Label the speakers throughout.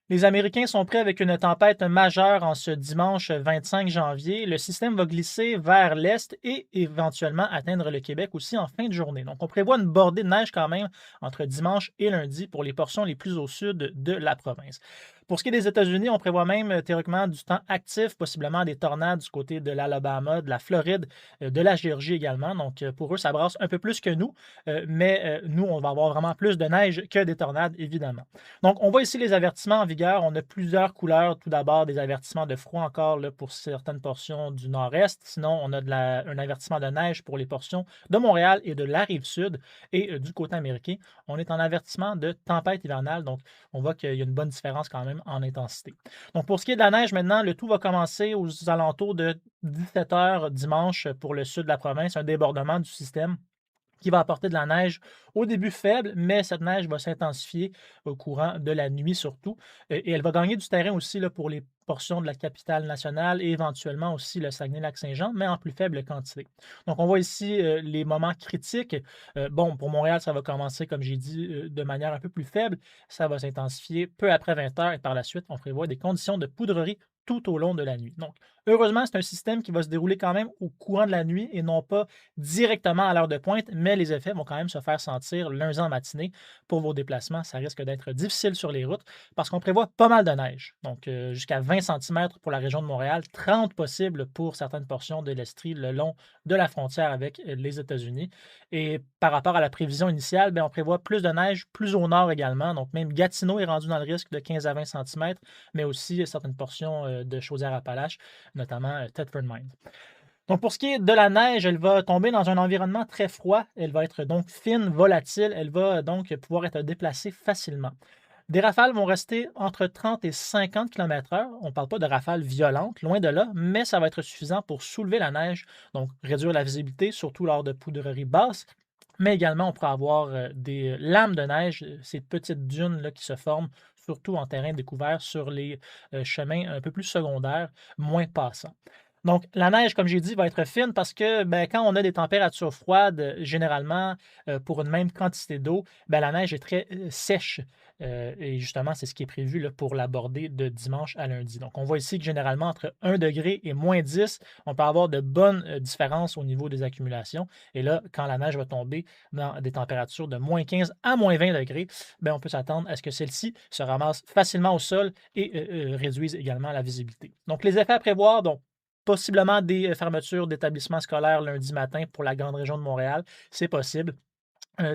Speaker 1: Les Américains sont prêts avec une tempête majeure en ce dimanche 25 janvier. Le système va glisser vers l'est et éventuellement atteindre le Québec aussi en fin de journée. Donc, on prévoit une bordée de neige quand même entre dimanche et lundi pour les portions les plus au sud de la province. Pour ce qui est des États-Unis, on prévoit même théoriquement du temps actif, possiblement des tornades du côté de l'Alabama, de la Floride, de la Géorgie également. Donc, pour eux, ça brasse un peu plus que nous, mais nous, on va avoir vraiment plus de neige que des tornades, évidemment. Donc, on voit ici les avertissements en vigueur. On a plusieurs couleurs. Tout d'abord, des avertissements de froid encore là, pour certaines portions du nord-est. Sinon, on a un avertissement de neige pour les portions de Montréal et de la rive sud. Et du côté américain, on est en avertissement de tempête hivernale. Donc, on voit qu'il y a une bonne différence quand même en intensité. Donc, pour ce qui est de la neige maintenant, le tout va commencer aux alentours de 17 heures dimanche pour le sud de la province, un débordement du système qui va apporter de la neige au début faible, mais cette neige va s'intensifier au courant de la nuit surtout. Et elle va gagner du terrain aussi là, pour les portions de la capitale nationale et éventuellement aussi le Saguenay-Lac-Saint-Jean, mais en plus faible quantité. Donc, on voit ici les moments critiques. Bon, pour Montréal, ça va commencer, comme j'ai dit, de manière un peu plus faible. Ça va s'intensifier peu après 20 heures et par la suite, on prévoit des conditions de poudrerie tout au long de la nuit. Donc, heureusement, c'est un système qui va se dérouler quand même au courant de la nuit et non pas directement à l'heure de pointe, mais les effets vont quand même se faire sentir lundi en matinée. Pour vos déplacements, ça risque d'être difficile sur les routes parce qu'on prévoit pas mal de neige. Donc, jusqu'à 20 centimètres pour la région de Montréal, 30 possibles pour certaines portions de l'Estrie le long de la frontière avec les États-Unis. Et par rapport à la prévision initiale, bien, on prévoit plus de neige plus au nord également. Donc, même Gatineau est rendu dans le risque de 15 à 20 centimètres, mais aussi certaines portions de Chaudière-Appalaches, notamment Thetford Mines. Donc, pour ce qui est de la neige, elle va tomber dans un environnement très froid. Elle va être donc fine, volatile. Elle va donc pouvoir être déplacée facilement. Des rafales vont rester entre 30 et 50 km/h. On ne parle pas de rafales violentes, loin de là, mais ça va être suffisant pour soulever la neige, donc réduire la visibilité, surtout lors de poudreries basses. Mais également, on pourra avoir des lames de neige, ces petites dunes là, qui se forment, surtout en terrain découvert sur les chemins un peu plus secondaires, moins passants. Donc, la neige, comme j'ai dit, va être fine parce que ben, quand on a des températures froides, généralement, pour une même quantité d'eau, ben, la neige est très sèche. Et justement, c'est ce qui est prévu là, pour l'aborder de dimanche à lundi. Donc, on voit ici que généralement, entre 1 degré et moins 10, on peut avoir de bonnes différences au niveau des accumulations. Et là, quand la neige va tomber dans des températures de moins 15 à moins 20 degrés, ben, on peut s'attendre à ce que celle-ci se ramasse facilement au sol et réduise également la visibilité. Donc, les effets à prévoir, donc, possiblement des fermetures d'établissements scolaires lundi matin pour la grande région de Montréal, c'est possible.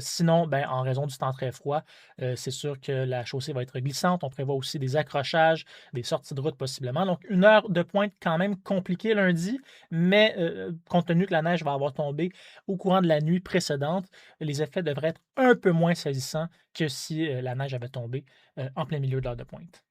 Speaker 1: Sinon, ben, en raison du temps très froid, c'est sûr que la chaussée va être glissante. On prévoit aussi des accrochages, des sorties de route possiblement. Donc, une heure de pointe quand même compliquée lundi, mais compte tenu que la neige va avoir tombé au courant de la nuit précédente, les effets devraient être un peu moins saisissants que si la neige avait tombé en plein milieu de l'heure de pointe.